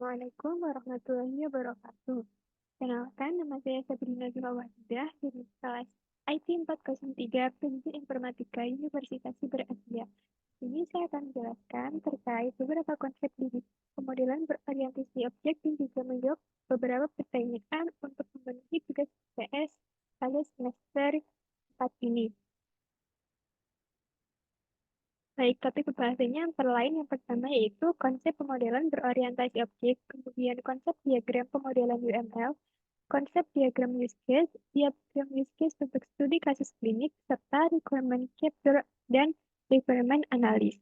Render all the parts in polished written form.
Assalamualaikum warahmatullahi wabarakatuh. Kenalkan, nama saya Sabrina Wahidah dari kelas IT 403 Pendidik Informatika Universitas Asia. Ini saya akan menjelaskan terkait beberapa konsep di pemodelan berorientasi objek dan juga menjawab beberapa pertanyaan untuk memenuhi tugas PS pada semester 4 ini. Baik, topik pembahasannya antara lain yang pertama yaitu konsep pemodelan berorientasi objek, kemudian konsep diagram pemodelan UML, konsep diagram use case, diagram use case untuk studi kasus klinik, serta requirement capture dan requirement analysis.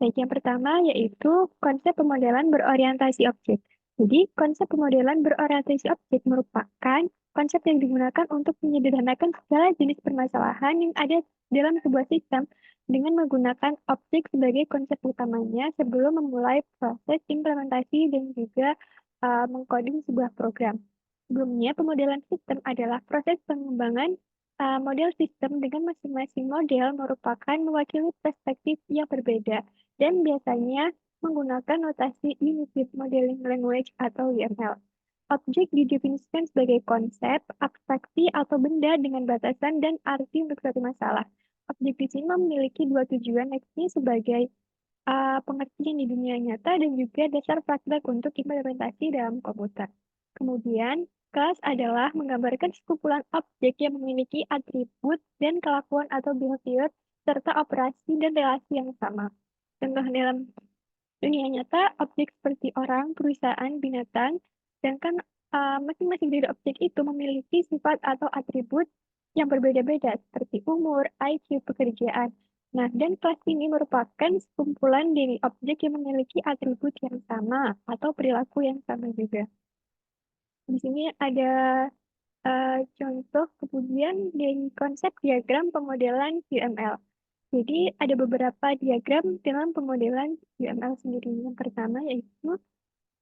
Baik, yang pertama yaitu konsep pemodelan berorientasi objek. Jadi, konsep pemodelan berorientasi objek merupakan konsep yang digunakan untuk menyederhanakan segala jenis permasalahan yang ada dalam sebuah sistem dengan menggunakan objek sebagai konsep utamanya sebelum memulai proses implementasi dan juga mengcoding sebuah program. Sebelumnya, pemodelan sistem adalah proses pengembangan model sistem dengan masing-masing model merupakan mewakili perspektif yang berbeda dan biasanya menggunakan notasi Unified Modeling Language atau UML. Objek didefinisikan sebagai konsep, abstraksi, atau benda dengan batasan dan arti untuk suatu masalah. Objek di sini memiliki dua tujuan, yakni sebagai pengertian di dunia nyata dan juga dasar praktek untuk implementasi dalam komputer. Kemudian, kelas adalah menggambarkan sekumpulan objek yang memiliki atribut dan kelakuan atau behavior serta operasi dan relasi yang sama. Contoh dalam dunia nyata, objek seperti orang, perusahaan, binatang, sedangkan masing-masing dari objek itu memiliki sifat atau atribut yang berbeda-beda, seperti umur, IQ, pekerjaan. Nah, dan kelas ini merupakan sekumpulan dari objek yang memiliki atribut yang sama atau perilaku yang sama juga. Di sini ada contoh kemudian dari konsep diagram pemodelan UML. Jadi ada beberapa diagram dalam pemodelan UML sendiri. Yang pertama yaitu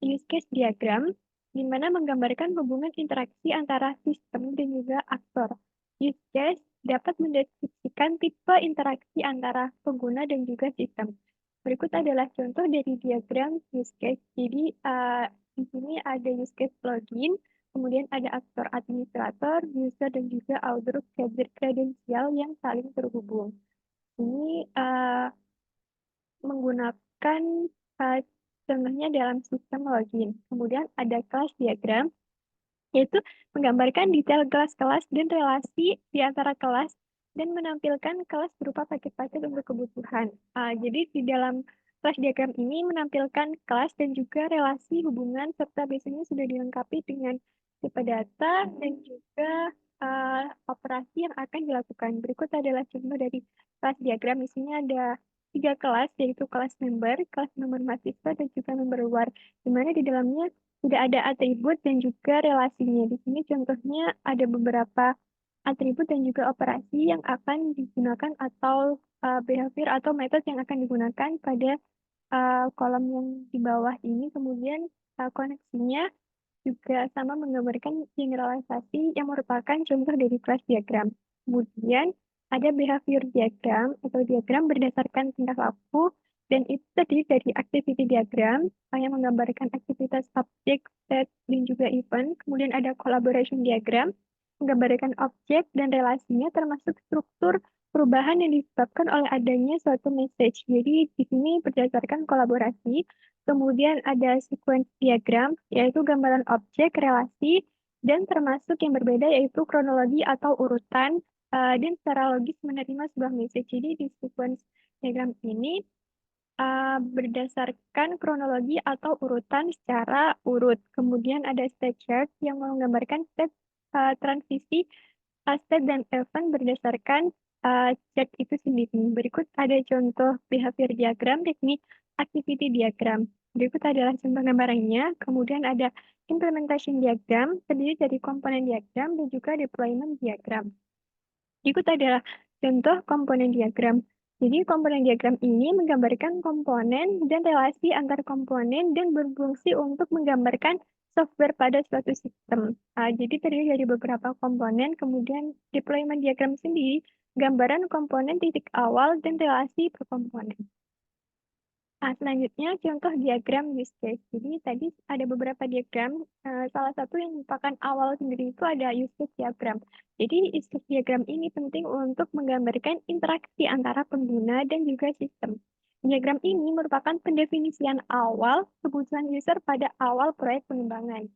use case diagram, di mana menggambarkan hubungan interaksi antara sistem dan juga aktor. Use case dapat mendeskripsikan tipe interaksi antara pengguna dan juga sistem. Berikut adalah contoh dari diagram use case. Jadi di sini ada use case login, kemudian ada aktor administrator, user, dan juga author kredensial yang saling terhubung. Ini menggunakan uh, contohnya dalam sistem login. Kemudian ada kelas diagram, yaitu menggambarkan detail kelas-kelas dan relasi di antara kelas dan menampilkan kelas berupa paket-paket untuk kebutuhan. Jadi di dalam kelas diagram ini menampilkan kelas dan juga relasi hubungan serta biasanya sudah dilengkapi dengan tipe data dan juga operasi yang akan dilakukan. Berikut adalah contoh dari kelas diagram. Di sini ada 3 kelas, yaitu kelas member mahasiswa, dan juga member luar, di mana di dalamnya tidak ada atribut dan juga relasinya. Di sini contohnya ada beberapa atribut dan juga operasi yang akan digunakan atau behavior atau metode yang akan digunakan pada kolom yang di bawah ini. Kemudian koneksinya juga sama menggambarkan generalisasi yang merupakan contoh dari kelas diagram. Kemudian ada behavior diagram atau diagram berdasarkan tingkah laku dan itu terdiri dari activity diagram yang menggambarkan aktivitas objek, set, dan juga event. Kemudian ada collaboration diagram menggambarkan objek dan relasinya termasuk struktur perubahan yang disebabkan oleh adanya suatu message. Jadi di sini berdasarkan kolaborasi. Kemudian ada sequence diagram, yaitu gambaran objek, relasi, dan termasuk yang berbeda yaitu kronologi atau urutan, dan secara logis menerima sebuah message. Jadi di sequence diagram ini berdasarkan kronologi atau urutan secara urut. Kemudian ada state chart yang menggambarkan step transisi state dan event berdasarkan chart itu sendiri. Berikut ada contoh behavior diagram, teknik activity diagram. Berikut adalah contoh gambarannya. Kemudian ada implementation diagram, terdiri dari komponen diagram dan juga deployment diagram. Berikut adalah contoh komponen diagram. Jadi komponen diagram ini menggambarkan komponen dan relasi antar komponen dan berfungsi untuk menggambarkan software pada suatu sistem. Jadi terdiri dari beberapa komponen, kemudian deployment diagram sendiri, gambaran komponen titik awal dan relasi per komponen. Selanjutnya contoh diagram use case. Jadi tadi ada beberapa diagram. Salah satu yang merupakan awal sendiri itu ada use case diagram. Jadi use case diagram ini penting untuk menggambarkan interaksi antara pengguna dan juga sistem. Diagram ini merupakan pendefinisian awal kebutuhan user pada awal proyek pengembangan.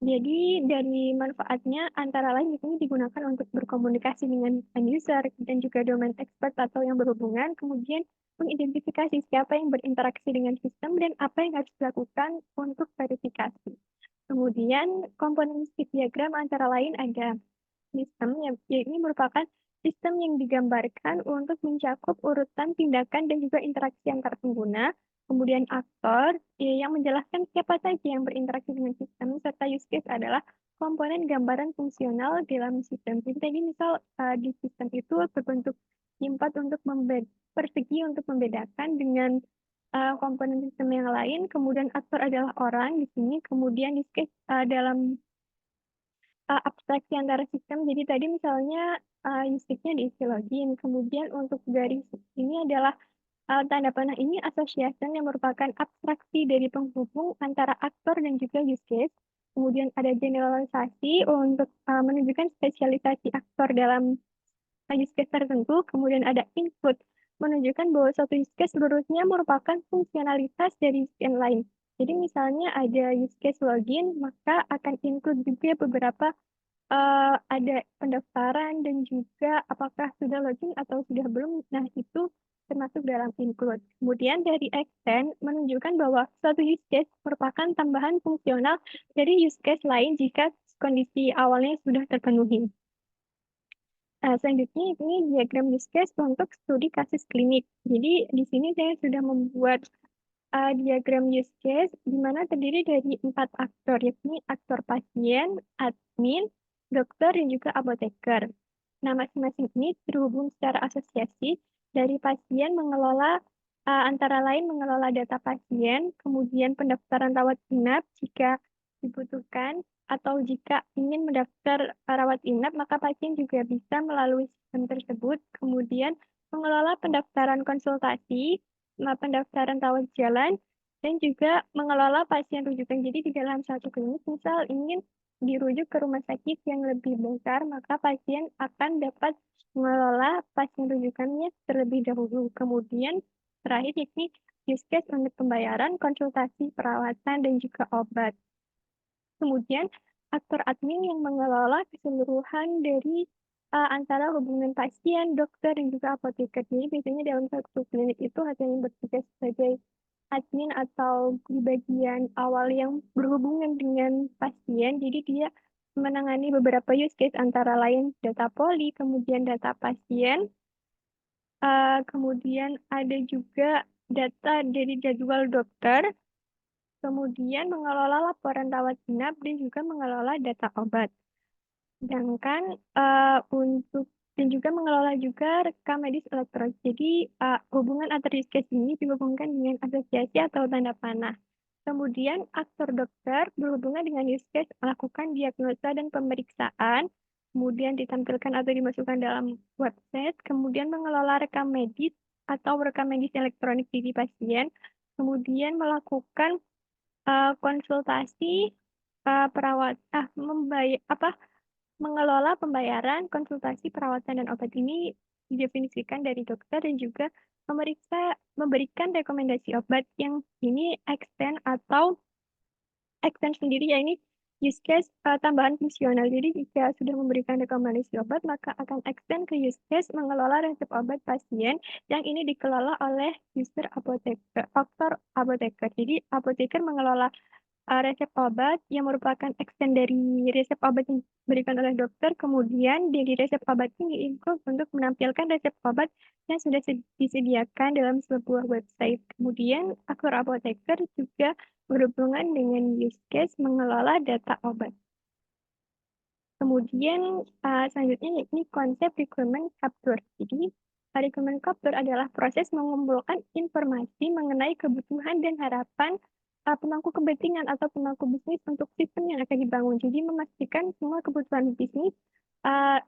Jadi dari manfaatnya antara lain ini digunakan untuk berkomunikasi dengan end user dan juga domain expert atau yang berhubungan, kemudian mengidentifikasi siapa yang berinteraksi dengan sistem dan apa yang harus dilakukan untuk verifikasi. Kemudian komponen stick diagram antara lain ada sistem yang ini merupakan sistem yang digambarkan untuk mencakup urutan tindakan dan juga interaksi antar pengguna. Kemudian aktor yang menjelaskan siapa saja yang berinteraksi dengan sistem, serta use case adalah komponen gambaran fungsional dalam sistem. Jadi tadi misal di sistem itu berbentuk empat untuk persegi untuk membedakan dengan komponen sistem yang lain. Kemudian aktor adalah orang di sini. Kemudian use case dalam abstraksi antara sistem. Jadi tadi misalnya use-nya diisi login. Kemudian untuk garis ini adalah tanda panah ini association yang merupakan abstraksi dari penghubung antara aktor dan juga use case. Kemudian ada generalisasi untuk menunjukkan spesialisasi aktor dalam use case tertentu. Kemudian ada input menunjukkan bahwa suatu use case seluruhnya merupakan fungsionalitas dari use case lain. Jadi misalnya ada use case login, maka akan include juga beberapa ada pendaftaran dan juga apakah sudah login atau sudah belum. Nah, itu termasuk dalam include. Kemudian dari extend menunjukkan bahwa suatu use case merupakan tambahan fungsional dari use case lain jika kondisi awalnya sudah terpenuhi. Selanjutnya ini diagram use case untuk studi kasus klinik. Jadi di sini saya sudah membuat diagram use case di mana terdiri dari 4 aktor, yakni aktor pasien, admin, dokter, dan juga apoteker. Nah, masing-masing ini terhubung secara asosiasi. Dari pasien mengelola antara lain mengelola data pasien, kemudian pendaftaran rawat inap jika dibutuhkan, atau jika ingin mendaftar rawat inap, maka pasien juga bisa melalui sistem tersebut. Kemudian mengelola pendaftaran konsultasi, pendaftaran rawat jalan, dan juga mengelola pasien rujukan. Jadi di dalam satu klinik, misal ingin dirujuk ke rumah sakit yang lebih besar, maka pasien akan dapat mengelola pasien rujukannya terlebih dahulu. Kemudian terakhir yakni use case untuk pembayaran, konsultasi, perawatan, dan juga obat. Kemudian aktor admin yang mengelola keseluruhan dari antara hubungan pasien, dokter, dan juga apoteker. Jadi biasanya dalam satu klinik itu ada yang bertugas sebagai admin atau di bagian awal yang berhubungan dengan pasien. Jadi dia menangani beberapa use case antara lain data poli, kemudian data pasien, kemudian ada juga data dari jadwal dokter, kemudian mengelola laporan rawat inap dan juga mengelola data obat. Sedangkan untuk dan juga mengelola juga rekam medis elektronik. Jadi hubungan antar use case ini dihubungkan dengan asosiasi atau tanda panah. Kemudian aktor dokter berhubungan dengan use case melakukan diagnosa dan pemeriksaan, kemudian ditampilkan atau dimasukkan dalam website, kemudian mengelola rekam medis atau rekam medis elektronik diri pasien, kemudian melakukan konsultasi perawat mengelola pembayaran, konsultasi, perawatan, dan obat ini didefinisikan dari dokter dan juga memberikan rekomendasi obat yang ini extend sendiri ya ini use case tambahan fungsional. Jadi jika sudah memberikan rekomendasi obat, maka akan extend ke use case mengelola resep obat pasien yang ini dikelola oleh user apoteker, faktor apoteker. Jadi apoteker mengelola resep obat yang merupakan extend dari resep obat yang diberikan oleh dokter. Kemudian dari resep obat ini diimprove untuk menampilkan resep obat yang sudah disediakan dalam sebuah website. Kemudian aktor apoteker juga berhubungan dengan use case mengelola data obat. Kemudian selanjutnya yakni konsep requirement capture. Jadi requirement capture adalah proses mengumpulkan informasi mengenai kebutuhan dan harapan pemangku kepentingan atau pemangku bisnis untuk sistem yang akan dibangun. Jadi memastikan semua kebutuhan bisnis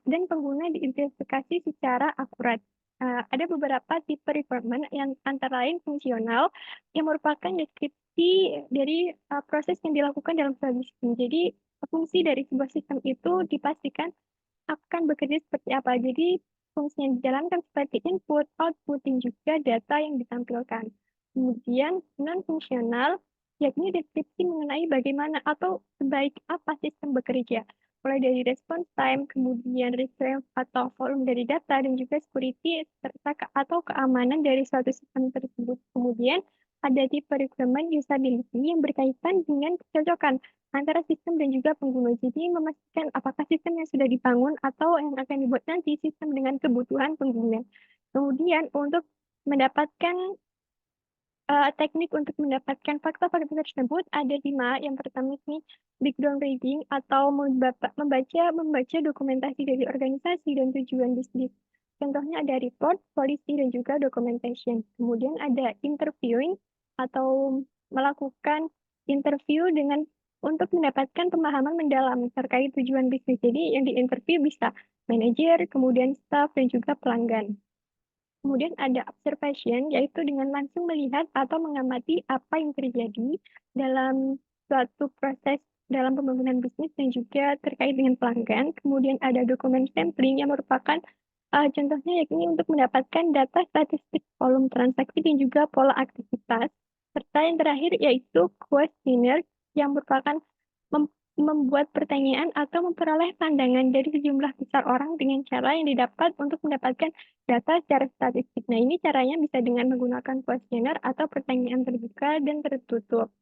dan pengguna diidentifikasi secara akurat. ada beberapa tipe requirement yang antara lain fungsional yang merupakan deskripsi dari proses yang dilakukan dalam sebuah sistem. Jadi fungsi dari sebuah sistem itu dipastikan akan bekerja seperti apa. Jadi fungsi yang dijalankan seperti input, output, dan juga data yang ditampilkan. Kemudian non-fungsional, yakni deskripsi mengenai bagaimana atau sebaik apa sistem bekerja. Mulai dari response time, kemudian retrieve atau volume dari data, dan juga security serta atau keamanan dari suatu sistem tersebut. Kemudian ada tipe requirement usability yang berkaitan dengan kecocokan antara sistem dan juga pengguna. Jadi memastikan apakah sistem yang sudah dibangun atau yang akan dibuat nanti sistem dengan kebutuhan pengguna. Kemudian untuk mendapatkan teknik untuk mendapatkan fakta-fakta tersebut ada 5. Yang pertama ini background reading atau membaca dokumentasi dari organisasi dan tujuan bisnis. Contohnya ada report, policy, dan juga documentation. Kemudian ada interviewing atau melakukan interview untuk mendapatkan pemahaman mendalam terkait tujuan bisnis. Jadi yang diinterview bisa manajer, kemudian staff, dan juga pelanggan. Kemudian ada observation, yaitu dengan langsung melihat atau mengamati apa yang terjadi dalam suatu proses dalam pembangunan bisnis dan juga terkait dengan pelanggan. Kemudian ada dokumen sampling yang merupakan contohnya yakni untuk mendapatkan data statistik volume transaksi dan juga pola aktivitas. Serta yang terakhir yaitu questionnaire yang merupakan membuat pertanyaan atau memperoleh pandangan dari sejumlah besar orang dengan cara yang didapat untuk mendapatkan data secara statistik. Nah, ini caranya bisa dengan menggunakan kuesioner atau pertanyaan terbuka dan tertutup.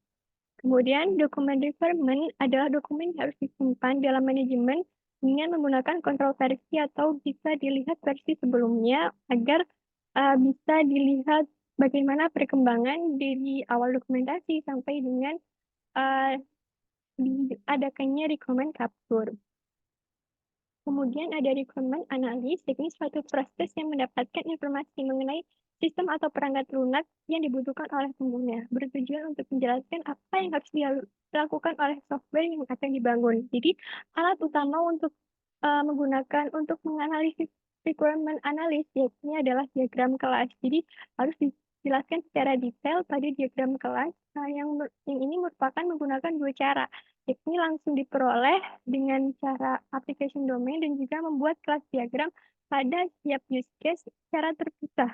Kemudian, dokumen requirement adalah dokumen yang harus disimpan dalam manajemen dengan menggunakan kontrol versi atau bisa dilihat versi sebelumnya agar bisa dilihat bagaimana perkembangan dari awal dokumentasi sampai dengan uh, diadakannya requirement capture. Kemudian ada requirement analis, yakni suatu proses yang mendapatkan informasi mengenai sistem atau perangkat lunak yang dibutuhkan oleh pengguna, bertujuan untuk menjelaskan apa yang harus dilakukan oleh software yang akan dibangun. Jadi, alat utama untuk menggunakan untuk menganalisis requirement analis, yakni adalah diagram kelas. Jadi, harus dijelaskan secara detail pada diagram kelas yang ini merupakan menggunakan 2 cara, yakni langsung diperoleh dengan cara application domain dan juga membuat kelas diagram pada setiap use case secara terpisah.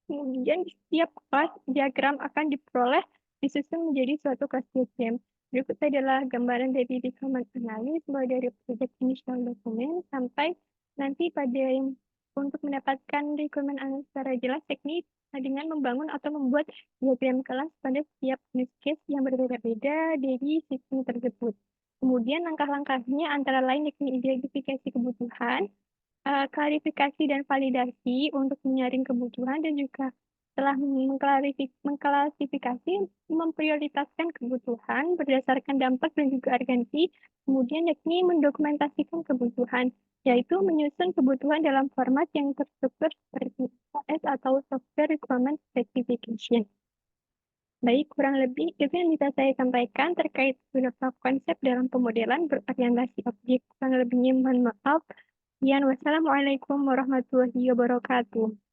Kemudian setiap kelas diagram akan diperoleh disusun menjadi suatu kelas diagram. Berikut adalah gambaran dari requirement analysis mulai dari project initial document sampai nanti pada untuk mendapatkan requirement analysis secara jelas teknik dengan membangun atau membuat diagram kelas pada setiap use case yang berbeda-beda dari sistem tersebut. Kemudian langkah-langkahnya antara lain yakni identifikasi kebutuhan, klarifikasi dan validasi untuk menyaring kebutuhan dan juga setelah mengklasifikasi, memprioritaskan kebutuhan berdasarkan dampak dan juga urgensi, kemudian yakni mendokumentasikan kebutuhan, yaitu menyusun kebutuhan dalam format yang terstruktur seperti OS atau Software Requirement Specification. Baik, kurang lebih itu yang bisa saya sampaikan terkait beberapa konsep dalam pemodelan berorientasi objek. Kurang lebihnya mohon maaf. Wassalamualaikum warahmatullahi wabarakatuh.